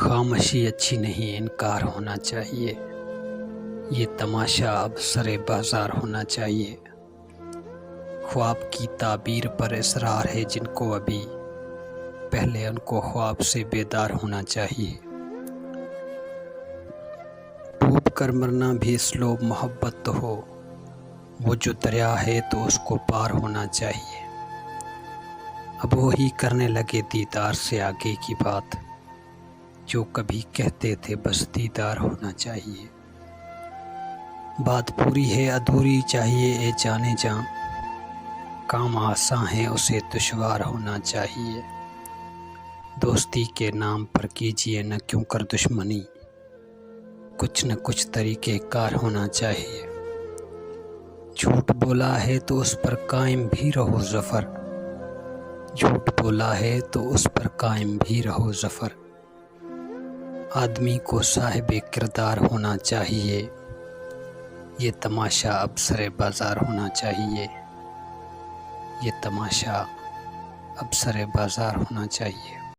خاموشی اچھی نہیں، انکار ہونا چاہیے۔ یہ تماشا اب سر بازار ہونا چاہیے۔ خواب کی تعبیر پر اصرار ہے جن کو ابھی، پہلے ان کو خواب سے بیدار ہونا چاہیے۔ ڈوب کر مرنا بھی اسلوب محبت تو ہو، وہ جو دریا ہے تو اس کو پار ہونا چاہیے۔ اب وہی کرنے لگے دیدار سے آگے کی بات، جو کبھی کہتے تھے بس دیدار ہونا چاہیے۔ بات پوری ہے ادھوری چاہیے اے جانے جاں، کام آساں ہے اسے دشوار ہونا چاہیے۔ دوستی کے نام پر کیجیے نہ کیوں کر دشمنی، کچھ نہ کچھ طریقہ کار ہونا چاہیے۔ جھوٹ بولا ہے تو اس پر قائم بھی رہو ظفر، جھوٹ بولا ہے تو اس پر قائم بھی رہو ظفر۔ آدمی کو صاحب کردار ہونا چاہیے، یہ تماشا اب سر بازار ہونا چاہیے۔ یہ تماشا اب سر بازار ہونا چاہیے۔